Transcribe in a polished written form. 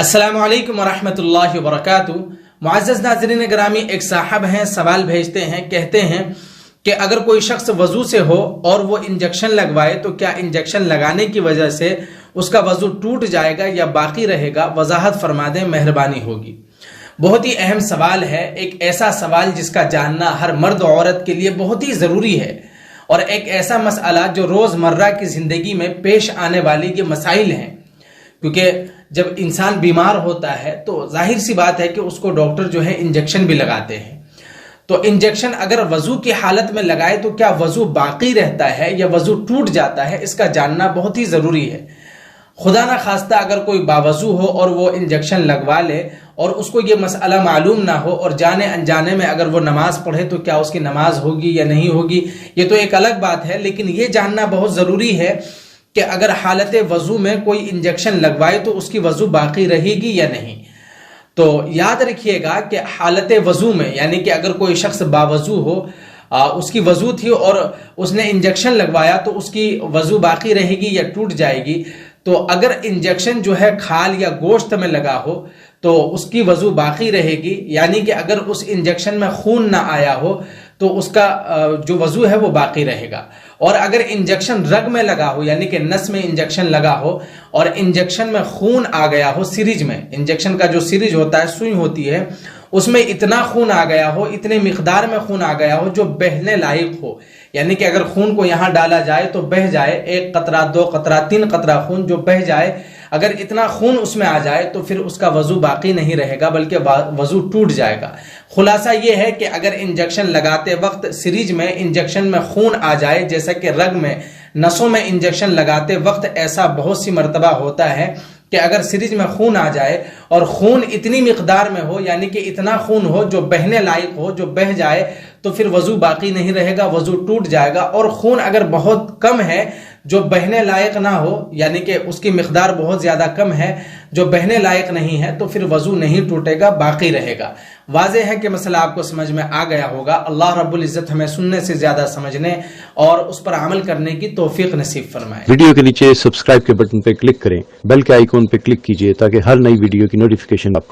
السلام علیکم ورحمۃ اللہ وبرکاتہ۔ معزز ناظرین گرامی، ایک صاحب ہیں، سوال بھیجتے ہیں، کہتے ہیں کہ اگر کوئی شخص وضو سے ہو اور وہ انجیکشن لگوائے تو کیا انجیکشن لگانے کی وجہ سے اس کا وضو ٹوٹ جائے گا یا باقی رہے گا؟ وضاحت فرما دیں، مہربانی ہوگی۔ بہت ہی اہم سوال ہے، ایک ایسا سوال جس کا جاننا ہر مرد و عورت کے لیے بہت ہی ضروری ہے، اور ایک ایسا مسئلہ جو روزمرہ کی زندگی میں پیش آنے والی یہ مسائل ہیں، کیونکہ جب انسان بیمار ہوتا ہے تو ظاہر سی بات ہے کہ اس کو ڈاکٹر جو ہے انجیکشن بھی لگاتے ہیں۔ تو انجیکشن اگر وضو کی حالت میں لگائے تو کیا وضو باقی رہتا ہے یا وضو ٹوٹ جاتا ہے؟ اس کا جاننا بہت ہی ضروری ہے۔ خدا نہ خواستہ اگر کوئی باوضو ہو اور وہ انجیکشن لگوا لے اور اس کو یہ مسئلہ معلوم نہ ہو اور جانے انجانے میں اگر وہ نماز پڑھے تو کیا اس کی نماز ہوگی یا نہیں ہوگی، یہ تو ایک الگ بات ہے، لیکن یہ جاننا بہت ضروری ہے کہ اگر حالت وضو میں کوئی انجیکشن لگوائے تو اس کی وضو باقی رہے گی یا نہیں۔ تو یاد رکھیے گا کہ حالت وضو میں، یعنی کہ اگر کوئی شخص باوضو ہو، اس کی وضو تھی اور اس نے انجیکشن لگوایا تو اس کی وضو باقی رہے گی یا ٹوٹ جائے گی؟ تو اگر انجیکشن جو ہے کھال یا گوشت میں لگا ہو تو اس کی وضو باقی رہے گی، یعنی کہ اگر اس انجیکشن میں خون نہ آیا ہو تو اس کا جو وضو ہے وہ باقی رہے گا۔ اور اگر انجیکشن رگ میں لگا ہو، یعنی کہ نس میں انجیکشن لگا ہو اور انجیکشن میں خون آ گیا ہو، سیریج میں، انجیکشن کا جو سیریج ہوتا ہے، سوئی ہوتی ہے، اس میں اتنا خون آ گیا ہو، اتنے مقدار میں خون آ گیا ہو جو بہنے لائق ہو، یعنی کہ اگر خون کو یہاں ڈالا جائے تو بہہ جائے، 1 قطرہ 2 قطرہ 3 قطرہ خون جو بہہ جائے، اگر اتنا خون اس میں آ جائے تو پھر اس کا وضو باقی نہیں رہے گا بلکہ وضو ٹوٹ جائے گا۔ خلاصہ یہ ہے کہ اگر انجیکشن لگاتے وقت سیریج میں انجیکشن میں خون آ جائے، جیسا کہ رگ میں، نسوں میں انجیکشن لگاتے وقت ایسا بہت سی مرتبہ ہوتا ہے کہ اگر سیریج میں خون آ جائے اور خون اتنی مقدار میں ہو، یعنی کہ اتنا خون ہو جو بہنے لائق ہو، جو بہہ جائے، تو پھر وضو باقی نہیں رہے گا، وضو ٹوٹ جائے گا۔ اور خون اگر بہت کم ہے جو بہنے لائق نہ ہو، یعنی کہ اس کی مقدار بہت زیادہ کم ہے جو بہنے لائق نہیں ہے، تو پھر وضو نہیں ٹوٹے گا، باقی رہے گا۔ واضح ہے کہ مسئلہ آپ کو سمجھ میں آ گیا ہوگا۔ اللہ رب العزت ہمیں سننے سے زیادہ سمجھنے اور اس پر عمل کرنے کی توفیق نصیب فرمائے۔ ویڈیو کے نیچے سبسکرائب کے بٹن پہ کلک کریں، بیل کے آئیکن پہ کلک کیجئے تاکہ ہر نئی ویڈیو کی نوٹیفیکیشن آپ کو